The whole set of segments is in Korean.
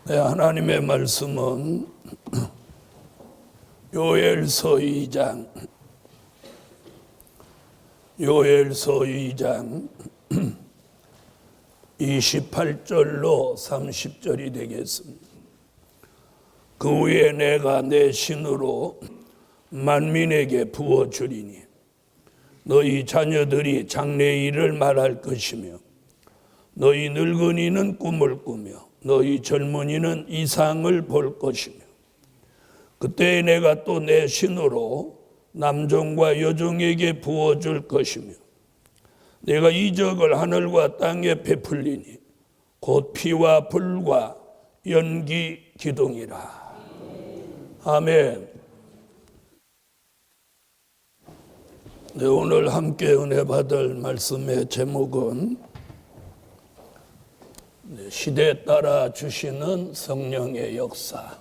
네, 하나님의 말씀은 요엘서 2장 28절로 30절이 되겠습니다. 그 후에 내가 내 신으로 만민에게 부어주리니 너희 자녀들이 장래일을 말할 것이며 너희 늙은이는 꿈을 꾸며 너희 젊은이는 이상을 볼 것이며 그때 내가 또 내 신으로 남종과 여종에게 부어줄 것이며 내가 이적을 하늘과 땅에 베풀리니 곧 피와 불과 연기 기둥이라. 아멘. 네, 오늘 함께 은혜 받을 말씀의 제목은 시대에 따라 주시는 성령의 역사.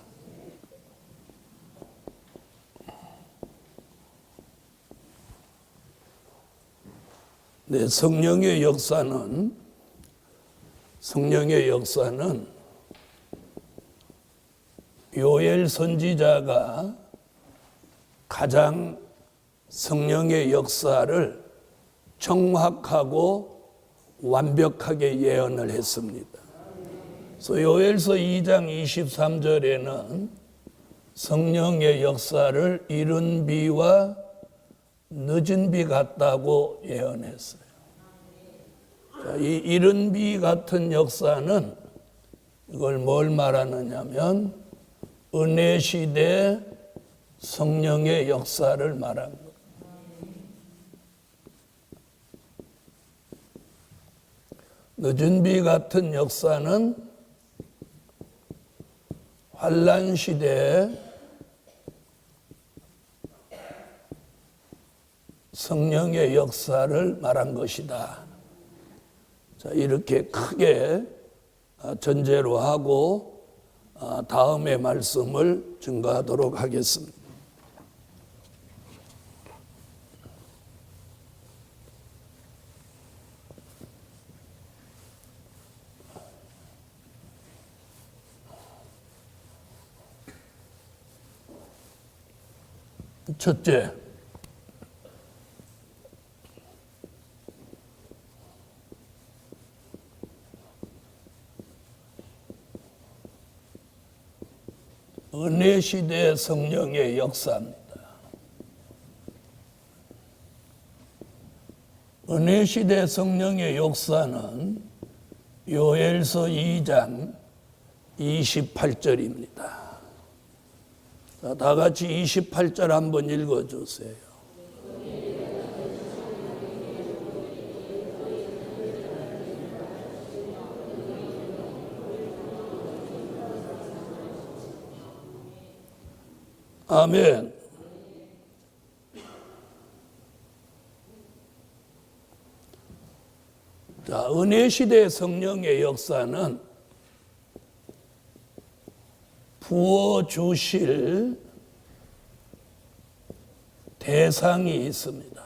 네, 성령의 역사는 요엘 선지자가 가장 성령의 역사를 정확하고 완벽하게 예언을 했습니다. 그래서 요엘서 2장 23절에는 성령의 역사를 이른 비와 늦은 비 같다고 예언했어요. 자, 이 이른 비 같은 역사는 이걸 뭘 말하느냐면 은혜 시대 성령의 역사를 말한 거예요. 늦은 비 같은 역사는 환난 시대에 성령의 역사를 말한 것이다. 자, 이렇게 크게 전제로 하고 다음의 말씀을 증거하도록 하겠습니다. 첫째, 은혜 시대 성령의 역사입니다. 은혜 시대 성령의 역사는 요엘서 2장 28절입니다. 자, 다 같이 28절 한번 읽어주세요. 아멘. 자, 은혜 시대 성령의 역사는 부어 주실 대상이 있습니다.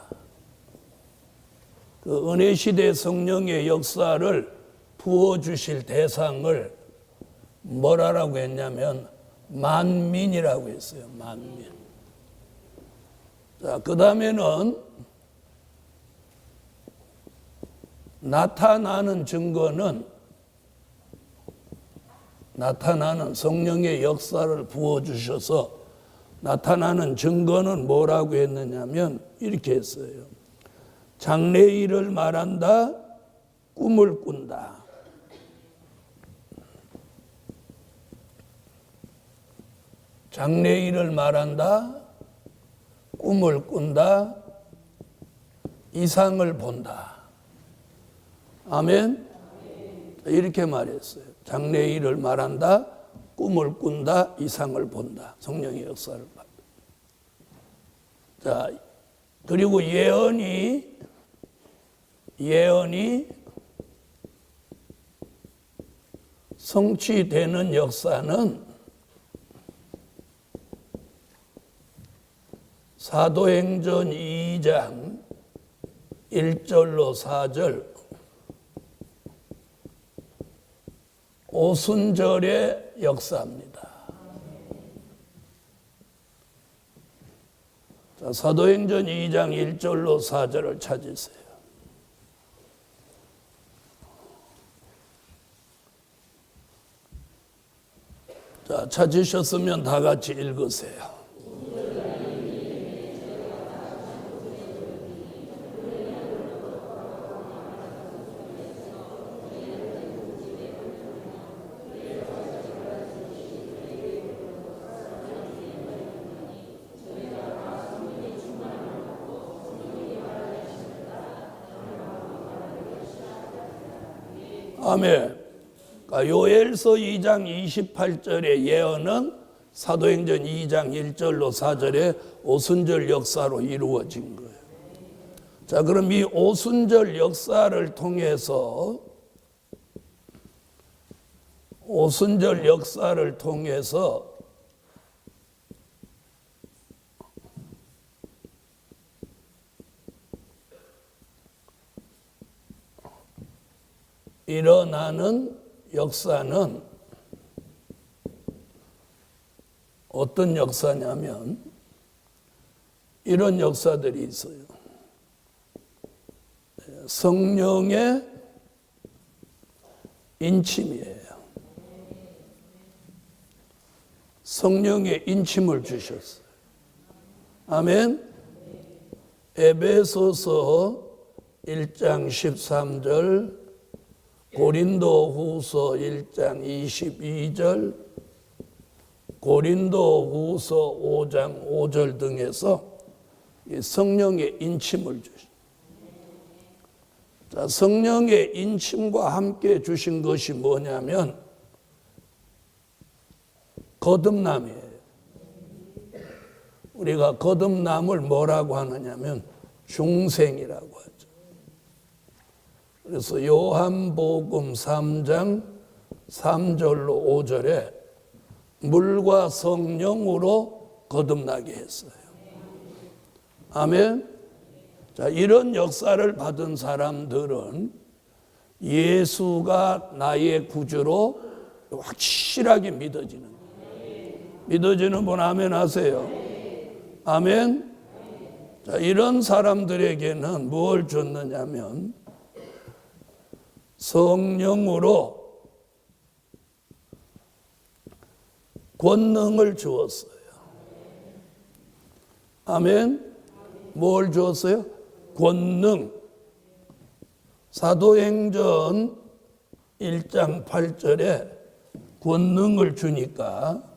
그 은혜 시대 성령의 역사를 부어 주실 대상을 뭐라고 했냐면 만민이라고 했어요. 만민. 자, 그 다음에는 나타나는 증거는 성령의 역사를 부어주셔서 나타나는 증거는 뭐라고 했느냐면 이렇게 했어요. 장래일을 말한다, 꿈을 꾼다. 장래일을 말한다, 꿈을 꾼다, 이상을 본다. 아멘? 이렇게 말했어요. 장래일을 말한다, 꿈을 꾼다, 이상을 본다. 성령의 역사를 본다. 자, 그리고 예언이 성취되는 역사는 사도행전 2장 1절로 4절 오순절의 역사입니다. 자, 사도행전 2장 1절로 4절을 찾으세요. 자, 찾으셨으면 다 같이 읽으세요. 아멘. 그러니까 요엘서 2장 28절의 예언은 사도행전 2장 1절로 4절의 오순절 역사로 이루어진 거예요. 자, 그럼 이 오순절 역사를 통해서 일어나는 역사는 어떤 역사냐면 이런 역사들이 있어요. 성령의 인침이에요. 성령의 인침을 주셨어요. 아멘. 에베소서 1장 13절, 고린도후서 1장 22절, 고린도후서 5장 5절 등에서 성령의 인침을 주신. 자, 성령의 인침과 함께 주신 것이 뭐냐면 거듭남이에요. 우리가 거듭남을 뭐라고 하느냐면 중생이라고 하죠. 그래서 요한복음 3장 3절로 5절에 물과 성령으로 거듭나게 했어요. 아멘. 자, 이런 역사를 받은 사람들은 예수가 나의 구주로 확실하게 믿어지는 거예요. 믿어지는 분 아멘 하세요. 아멘. 자, 이런 사람들에게는 뭘 줬느냐면 성령으로 권능을 주었어요. 아멘. 뭘 주었어요? 권능. 사도행전 1장 8절에 권능을 주니까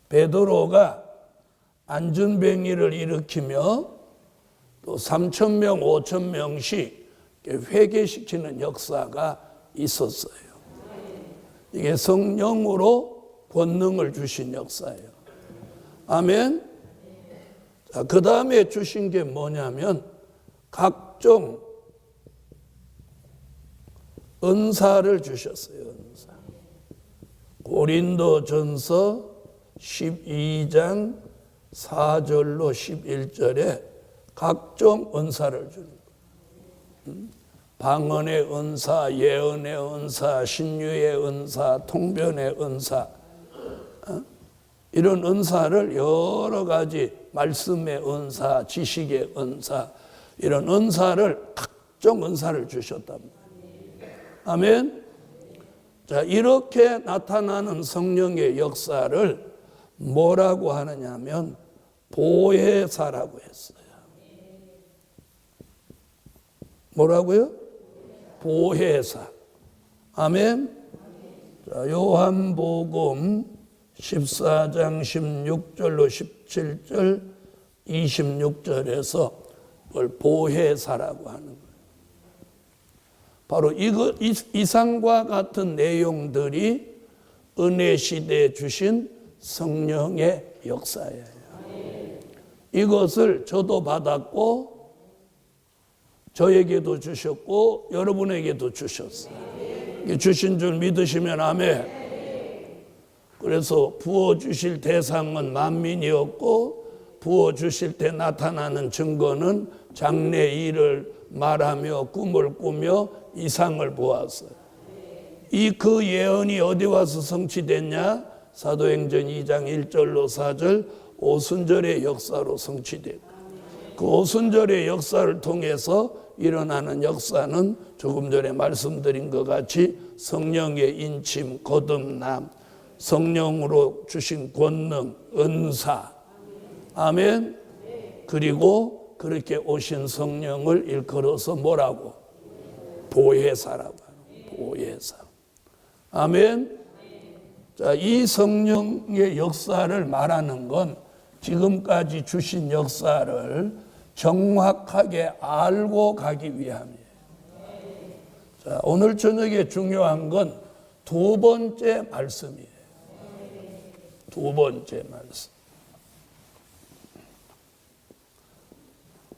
베드로가 안전뱅이를 일으키며 또 3,000명, 5,000명씩 회개시키는 역사가 있었어요. 이게 성령으로 권능을 주신 역사예요. 아멘. 자, 그 다음에 주신 게 뭐냐면 각종 은사를 주셨어요. 은사. 고린도전서 12장 4절로 11절에 각종 은사를 주는 거예요. 방언의 은사, 예언의 은사, 신유의 은사, 통변의 은사, 이런 은사를 여러 가지, 말씀의 은사, 지식의 은사, 이런 은사를 각종 은사를 주셨답니다. 아멘. 자, 이렇게 나타나는 성령의 역사를 뭐라고 하느냐면 보혜사라고 했어요. 뭐라고요? 보혜사. 아멘. 자, 요한복음 14장 16절로 17절 26절에서 그걸 보혜사라고 하는 거예요. 바로 이상과 같은 내용들이 은혜 시대에 주신 성령의 역사예요. 이것을 저도 받았고 저에게도 주셨고 여러분에게도 주셨어요. 주신 줄 믿으시면 아멘. 그래서 부어주실 대상은 만민이었고 부어주실 때 나타나는 증거는 장래일을 말하며 꿈을 꾸며 이상을 보았어요. 그 예언이 어디 와서 성취됐냐? 사도행전 2장 1절로 4절 오순절의 역사로 성취됐고, 그 오순절의 역사를 통해서 일어나는 역사는 조금 전에 말씀드린 것 같이 성령의 인침, 거듭남, 성령으로 주신 권능, 은사, 아멘. 그리고 그렇게 오신 성령을 일컬어서 뭐라고? 보혜사라고 하는, 보혜사. 아멘. 자, 이 성령의 역사를 말하는 건 지금까지 주신 역사를 정확하게 알고 가기 위함이에요. 자, 오늘 저녁에 중요한 건 두 번째 말씀이에요. 두 번째 말씀.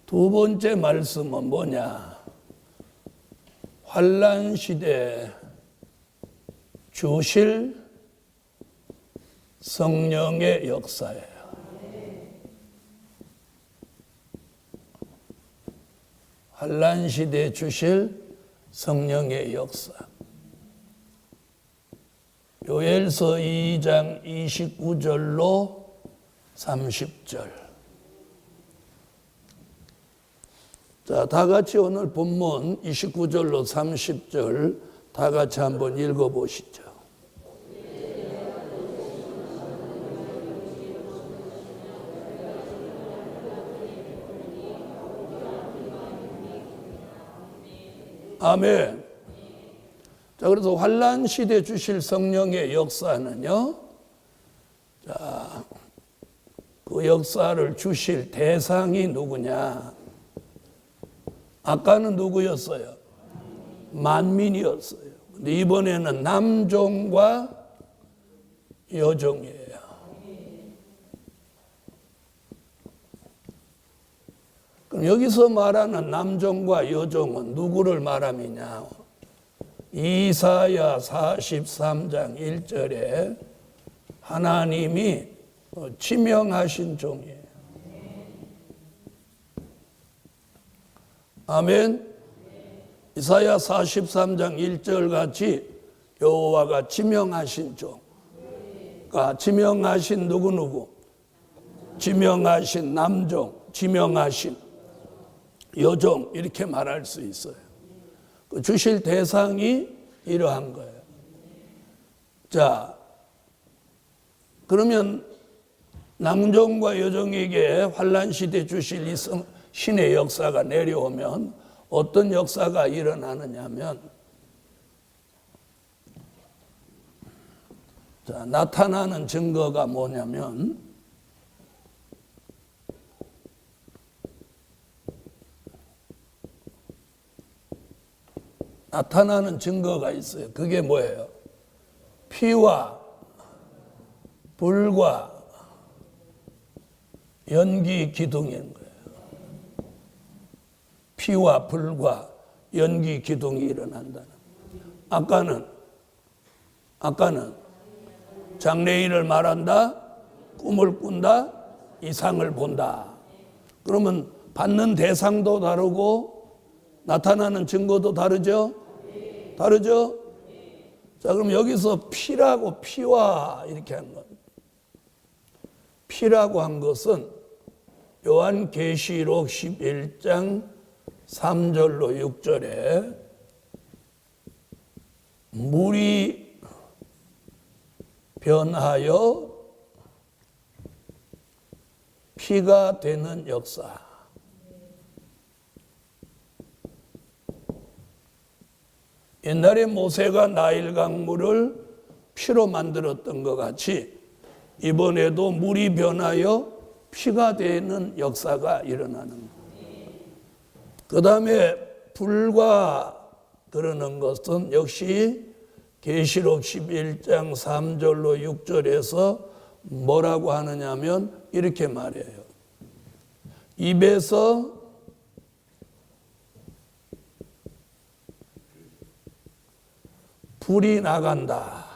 두 번째 말씀은 뭐냐? 환난 시대 주실 성령의 역사예요. 환난 시대 주실 성령의 역사. 요엘서 2장 29절로 30절. 자, 다 같이 오늘 본문 29절로 30절 다 같이 한번 읽어보시죠. 아멘. 자, 그래서 환난 시대 주실 성령의 역사는요, 자, 그 역사를 주실 대상이 누구냐? 아까는 누구였어요? 만민이었어요. 근데 이번에는 남종과 여종이에요. 그럼 여기서 말하는 남종과 여종은 누구를 말함이냐? 이사야 43장 1절에 하나님이 지명하신 종이에요. 아멘. 이사야 43장 1절 같이 여호와가 지명하신 종. 그러니까 지명하신 누구? 지명하신 남종, 지명하신 여종, 이렇게 말할 수 있어요. 그 주실 대상이 이러한 거예요. 자, 그러면 남종과 여종에게 환난 시대 주실 이 신의 역사가 내려오면 어떤 역사가 일어나느냐면, 자, 나타나는 증거가 뭐냐면, 나타나는 증거가 있어요. 그게 뭐예요? 피와 불과 연기 기둥인 거예요. 피와 불과 연기 기둥이 일어난다는. 아까는 장래일을 말한다, 꿈을 꾼다, 이상을 본다. 그러면 받는 대상도 다르고 나타나는 증거도 다르죠? 다르죠? 자, 그럼 여기서 피라고, 피와 이렇게 한 것. 피라고 한 것은 요한계시록 11장 3절로 6절에 물이 변하여 피가 되는 역사. 옛날에 모세가 나일 강물을 피로 만들었던 것 같이 이번에도 물이 변하여 피가 되는 역사가 일어나는 거예요. 그 다음에 불과 그러는 것은 역시 계시록 11장 3절로 6절에서 뭐라고 하느냐면 이렇게 말해요. 입에서 불이 나간다.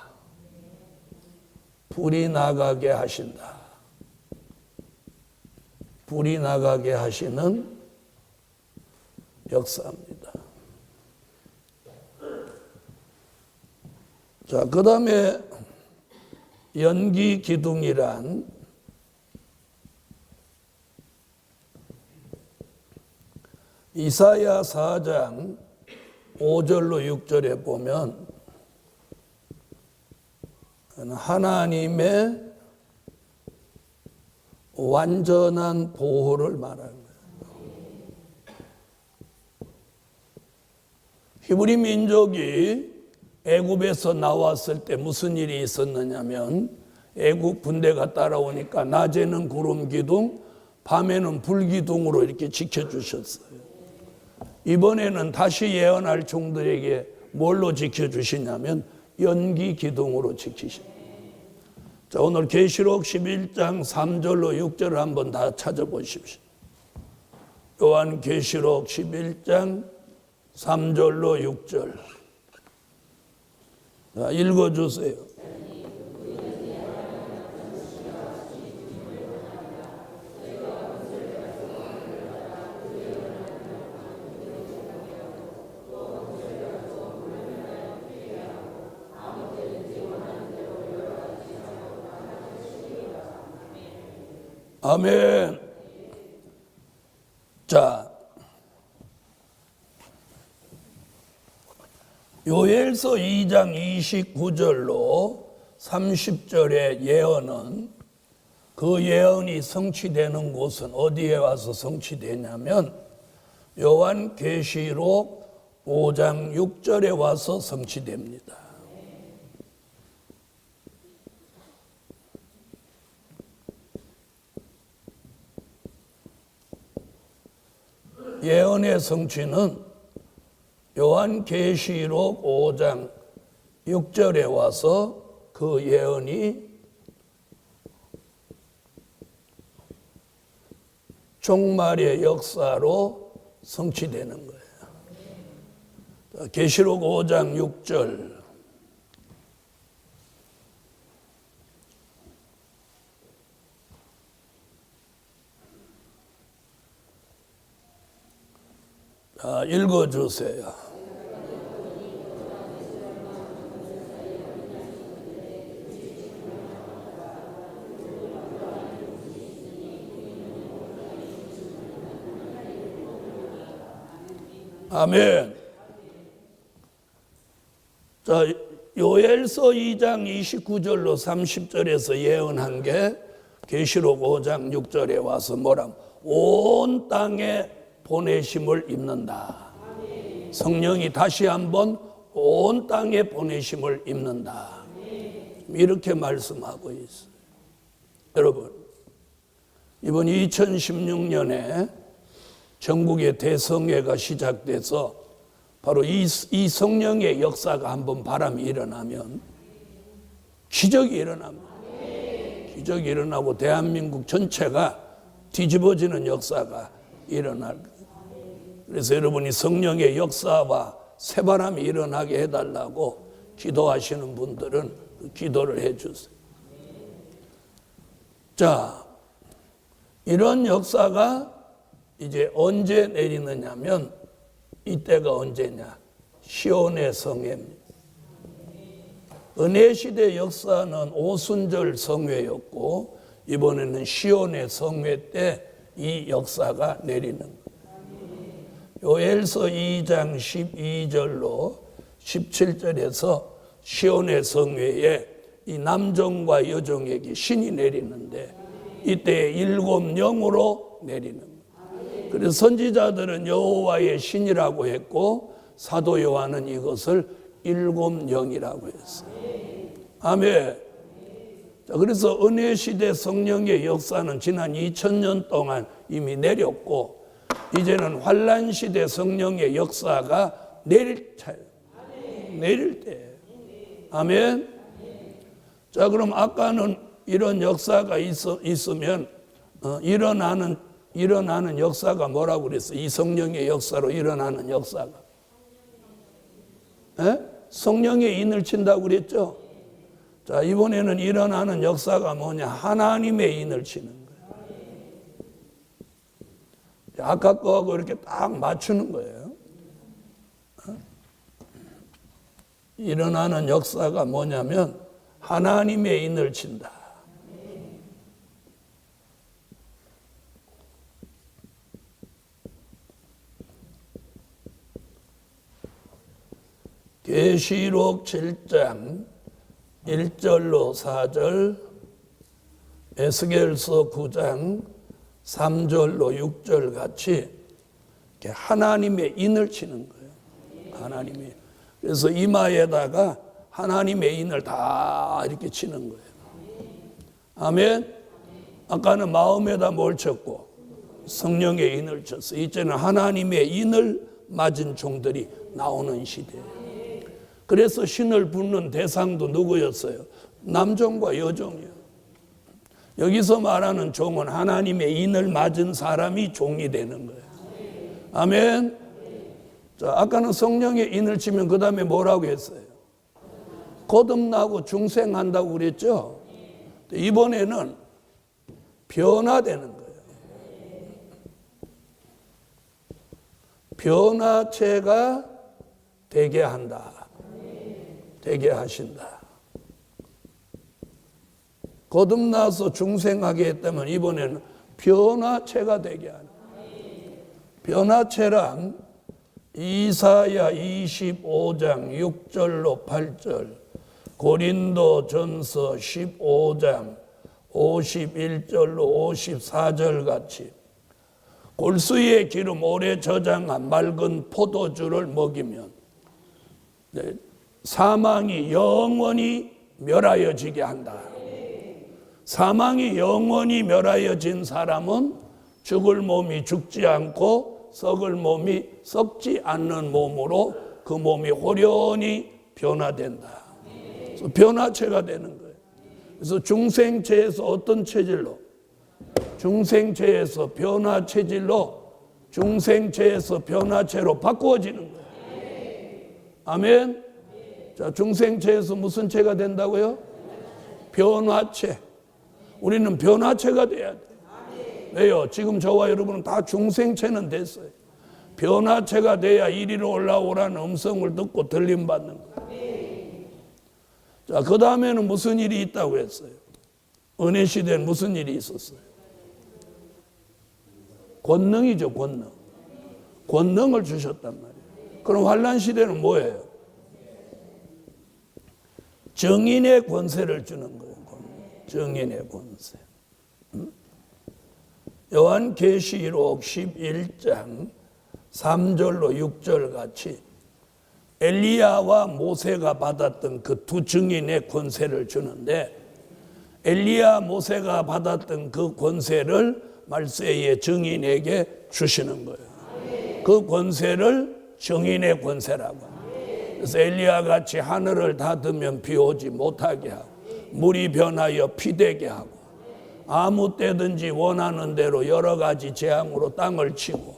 불이 나가게 하신다. 불이 나가게 하시는 역사입니다. 자, 그 다음에 연기 기둥이란 이사야 4장 5절로 6절에 보면 하나님의 완전한 보호를 말하는 거예요. 히브리 민족이 애굽에서 나왔을 때 무슨 일이 있었느냐면 애굽 군대가 따라오니까 낮에는 구름 기둥, 밤에는 불 기둥으로 이렇게 지켜주셨어요. 이번에는 다시 예언할 종들에게 뭘로 지켜주시냐면 연기 기둥으로 지키십니다. 자, 오늘 계시록 11장 3절로 6절을 한번 다 찾아보십시오. 요한 계시록 11장 3절로 6절. 자, 읽어주세요. 아멘. 자, 요엘서 2장 29절로 30절의 예언은 그 예언이 성취되는 곳은 어디에 와서 성취되냐면 요한 계시록 5장 6절에 와서 성취됩니다. 예언의 성취는 요한 계시록 5장 6절에 와서 그 예언이 종말의 역사로 성취되는 거예요. 계시록 5장 6절. 읽어주세요. 아멘. 자, 요엘서 2장 29절로 30절에서 예언한 게 계시록 5장 6절에 와서 뭐라고? 온 땅에 보내심을 입는다. 성령이 다시 한번 온 땅에 보내심을 입는다. 이렇게 말씀하고 있어요. 여러분, 이번 2016년에 전국의 대성회가 시작돼서 바로 이 성령의 역사가 한번 바람이 일어나면 기적이 일어납니다. 기적이 일어나고 대한민국 전체가 뒤집어지는 역사가 일어날 거예요. 그래서 여러분이 성령의 역사와 새바람이 일어나게 해달라고 기도하시는 분들은 기도를 해주세요. 자, 이런 역사가 이제 언제 내리느냐면 이때가 언제냐? 시온의 성회입니다. 은혜시대 역사는 오순절 성회였고 이번에는 시온의 성회 때 이 역사가 내리는 거예요. 요엘서 2장 12절로 17절에서 시온의 성회에 이 남종과 여종에게 신이 내리는데 이때 일곱 영으로 내리는 거예요. 그래서 선지자들은 여호와의 신이라고 했고 사도 요한은 이것을 일곱 영이라고 했어요. 아멘. 자, 그래서 은혜시대 성령의 역사는 지난 2000년 동안 이미 내렸고 이제는 환란시대 성령의 역사가 내릴 차예요. 내릴 때. 아멘. 자, 그럼 아까는 이런 역사가 있으면 일어나는 역사가 뭐라고 그랬어요? 이 성령의 역사로 일어나는 역사가. 성령의 인을 친다고 그랬죠? 자, 이번에는 일어나는 역사가 뭐냐? 하나님의 인을 치는 거예요. 아까 거하고 이렇게 딱 맞추는 거예요. 일어나는 역사가 뭐냐면 하나님의 인을 친다. 계시록 7장 1절로 4절, 에스겔서 9장 3절로 6절 같이 하나님의 인을 치는 거예요. 하나님의. 그래서 이마에다가 하나님의 인을 다 이렇게 치는 거예요. 아멘. 아까는 마음에다 뭘 쳤고 성령의 인을 쳤어. 이제는 하나님의 인을 맞은 종들이 나오는 시대예요. 그래서 신을 붙는 대상도 누구였어요? 남종과 여종이요. 여기서 말하는 종은 하나님의 인을 맞은 사람이 종이 되는 거예요. 아멘. 자, 아까는 성령의 인을 치면 그 다음에 뭐라고 했어요? 거듭나고 중생한다고 그랬죠? 이번에는 변화되는 거예요. 변화체가 되게 한다. 되게 하신다. 거듭나서 중생하게 했다면 이번에는 변화체가 되게 하는. 변화체란 이사야 25장 6절로 8절, 고린도전서 15장 51절로 54절 같이 골수의 기름 오래 저장한 맑은 포도주를 먹이면 사망이 영원히 멸하여지게 한다. 사망이 영원히 멸하여진 사람은 죽을 몸이 죽지 않고 썩을 몸이 썩지 않는 몸으로 그 몸이 호련히 변화된다. 그래서 변화체가 되는 거예요. 그래서 중생체에서 어떤 체질로? 중생체에서 변화체질로 중생체에서 변화체로 바꾸어지는 거예요. 아멘. 자, 중생체에서 무슨 체가 된다고요? 변화체. 우리는 변화체가 돼야 돼. 왜요? 지금 저와 여러분은 다 중생체는 됐어요. 변화체가 돼야 이리로 올라오라는 음성을 듣고 들림받는 거예요. 자, 그 다음에는 무슨 일이 있다고 했어요? 은혜 시대는 무슨 일이 있었어요? 권능이죠, 권능. 권능을 주셨단 말이에요. 그럼 환란 시대는 뭐예요? 정인의 권세를 주는 거예요. 정인의 권세. 요한계시록 11장 3절로 6절 같이 엘리야와 모세가 받았던 그 두 증인의 권세를 주는데, 엘리야 모세가 받았던 그 권세를 말세의 증인에게 주시는 거예요. 그 권세를 정인의 권세라고 합니다. 그래서 엘리야 같이 하늘을 닫으면 비 오지 못하게 하고 물이 변하여 피 되게 하고 아무 때든지 원하는 대로 여러 가지 재앙으로 땅을 치고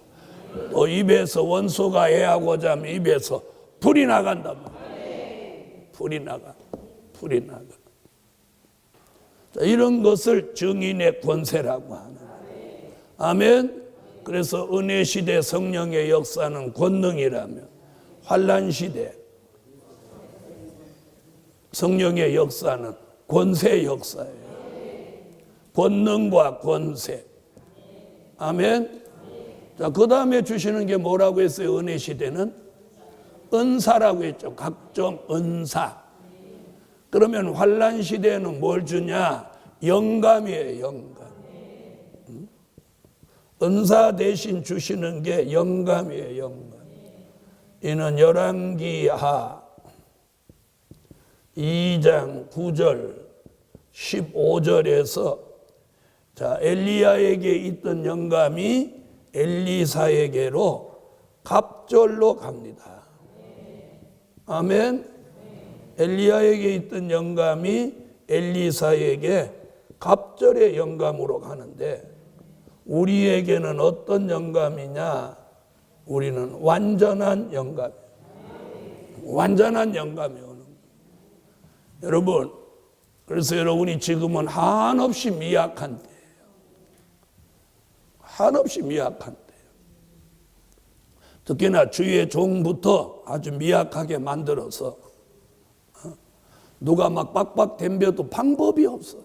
또 입에서 원수가 해하고자 하면 입에서 불이 나간단 말이에요. 불이 나가. 자, 이런 것을 정인의 권세라고 하는 거예요. 아멘. 그래서 은혜 시대 성령의 역사는 권능이라면 환란 시대 성령의 역사는 권세 역사예요. 권능과 권세. 아멘. 자, 그 다음에 주시는 게 뭐라고 했어요? 은혜 시대는 은사라고 했죠. 각종 은사. 그러면 환란 시대는 뭘 주냐? 영감이에요. 영감. 은사 대신 주시는 게 영감이에요. 영감. 이는 열왕기하 2장 9절 15절에서 자, 엘리야에게 있던 영감이 엘리사에게로 갑절로 갑니다. 아멘. 엘리야에게 있던 영감이 엘리사에게 갑절의 영감으로 가는데, 우리에게는 어떤 영감이냐? 우리는 완전한 영감. 완전한 영감이 오는 거예요. 여러분, 그래서 여러분이 지금은 한없이 미약한 때예요. 한없이 미약한 때예요. 특히나 주의 종부터 아주 미약하게 만들어서 누가 막 빡빡 덤벼도 방법이 없어.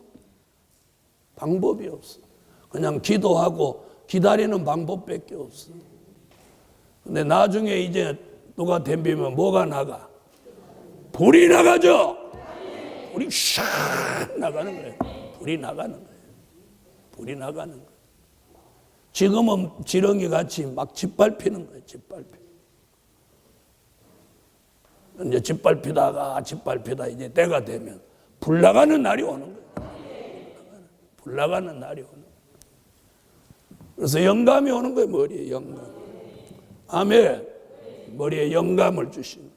방법이 없어. 그냥 기도하고 기다리는 방법밖에 없어. 근데 나중에 이제 누가 덤비면 뭐가 나가? 불이 나가죠. 불이 샥 나가는 거예요. 불이 나가는 거예요. 불이 나가는 거예요. 지금은 지렁이 같이 막 짓밟히는 거예요. 짓밟혀. 이제 짓밟히다가 이제 때가 되면 불 나가는 날이 오는 거예요. 불 나가는 날이 오는 거예요. 그래서 영감이 오는 거예요. 머리에 영감. 아멘. 머리에 영감을 주신.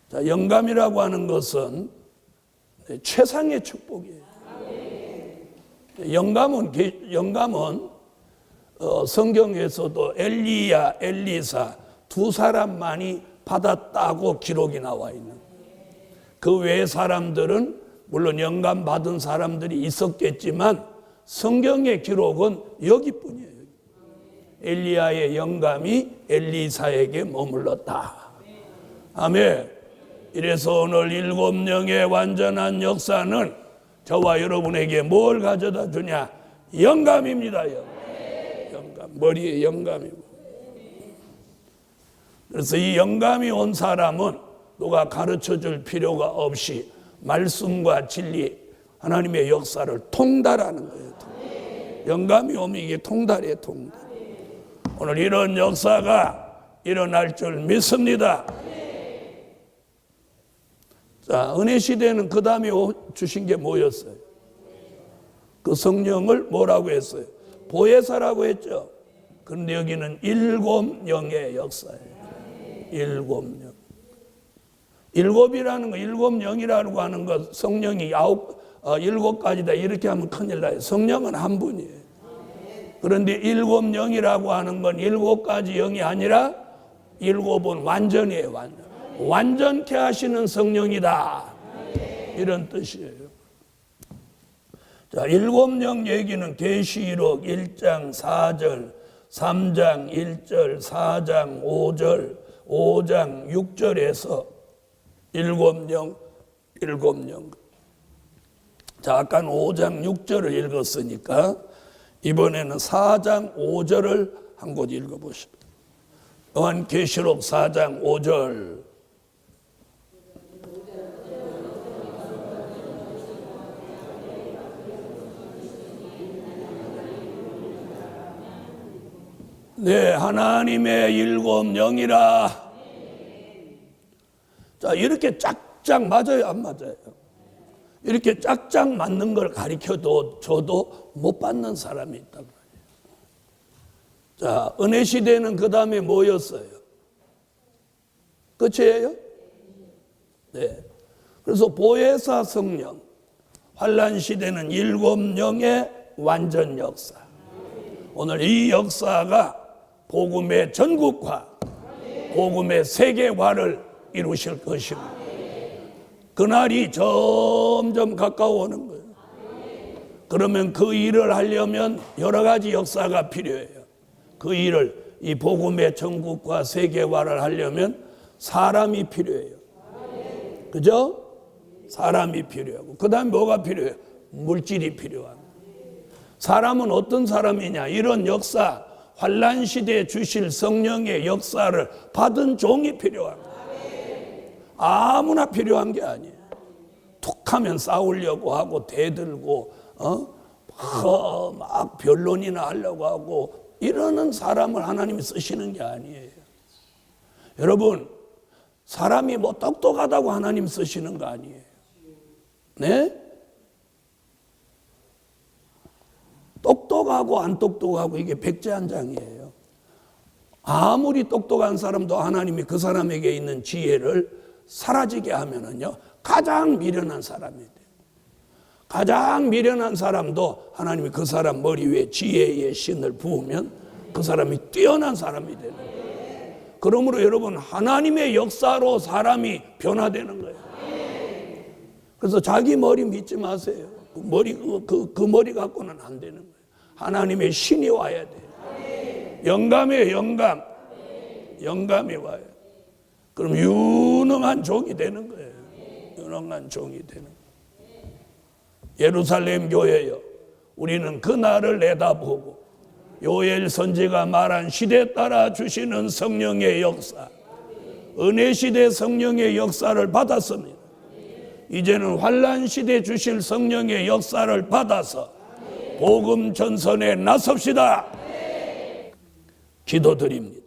자, 영감이라고 하는 것은 최상의 축복이에요. 영감은 성경에서도 엘리야, 엘리사 두 사람만이 받았다고 기록이 나와 있는. 그 외의 사람들은 물론 영감 받은 사람들이 있었겠지만 성경의 기록은 여기뿐이에요. 엘리야의 영감이 엘리사에게 머물렀다. 아멘. 이래서 오늘 7영의 완전한 역사는 저와 여러분에게 뭘 가져다 주냐? 영감입니다. 영감. 머리에 영감이고. 그래서 이 영감이 온 사람은 누가 가르쳐 줄 필요가 없이 말씀과 진리, 하나님의 역사를 통달하는 거예요. 영감이 오면 이게 통달이에요. 통달. 오늘 이런 역사가 일어날 줄 믿습니다. 자, 은혜 시대는 그 다음에 주신 게 뭐였어요? 그 성령을 뭐라고 했어요? 보혜사라고 했죠. 그런데 여기는 7영의 역사예요. 7영. 7이라는 거, 7영이라고 하는 것, 성령이 7가지다 이렇게 하면 큰일 나요. 성령은 한 분이에요. 그런데 7영이라고 하는 건 7가지 영이 아니라 7은 완전이에요. 완전케 하시는 성령이다. 이런 뜻이에요. 자, 7영 얘기는 계시록 1장 4절, 3장 1절, 4장 5절, 5장 6절에서 7영. 자, 아까는 5장 6절을 읽었으니까 이번에는 4장 5절을 한 곳 읽어보십시오. 요한계시록 4장 5절. 네, 하나님의 7영이라. 자, 이렇게 짝짝 맞아요, 안 맞아요? 이렇게 짝짝 맞는 걸 가르쳐도 저도 못 받는 사람이 있단 말이에요. 자, 은혜 시대는 그 다음에 뭐였어요? 끝이에요? 네. 그래서 보혜사 성령, 환란 시대는 7영의 완전 역사. 오늘 이 역사가 복음의 전국화, 복음의 세계화를 이루실 것입니다. 그날이 점점 가까워오는 거예요. 그러면 그 일을 하려면 여러 가지 역사가 필요해요. 그 일을, 이 복음의 전국화 세계화를 하려면 사람이 필요해요. 그죠? 사람이 필요하고 그 다음에 뭐가 필요해요? 물질이 필요합니다. 사람은 어떤 사람이냐? 이런 역사, 환란 시대에 주실 성령의 역사를 받은 종이 필요합니다. 아무나 필요한 게 아니에요. 툭하면 싸우려고 하고 대들고 막 변론이나 하려고 하고 이러는 사람을 하나님이 쓰시는 게 아니에요. 여러분, 사람이 뭐 똑똑하다고 하나님 쓰시는 거 아니에요. 네? 똑똑하고 안 똑똑하고 이게 백지한장이에요. 아무리 똑똑한 사람도 하나님이 그 사람에게 있는 지혜를 사라지게 하면은요, 가장 미련한 사람이 돼요. 가장 미련한 사람도 하나님이 그 사람 머리 위에 지혜의 신을 부으면 그 사람이 뛰어난 사람이 되는 거예요. 그러므로 여러분, 하나님의 역사로 사람이 변화되는 거예요. 그래서 자기 머리 믿지 마세요. 그 머리 갖고는 안 되는 거예요. 하나님의 신이 와야 돼요. 영감이에요, 영감. 영감이 와요. 그럼 유능한 종이 되는 거예요. 순응한 종이 되는 거예요. 예루살렘 교회여, 우리는 그 날을 내다보고 요엘 선지가 말한 시대 따라 주시는 성령의 역사, 은혜 시대 성령의 역사를 받았습니다. 이제는 환난 시대 주실 성령의 역사를 받아서 복음 전선에 나섭시다. 기도드립니다.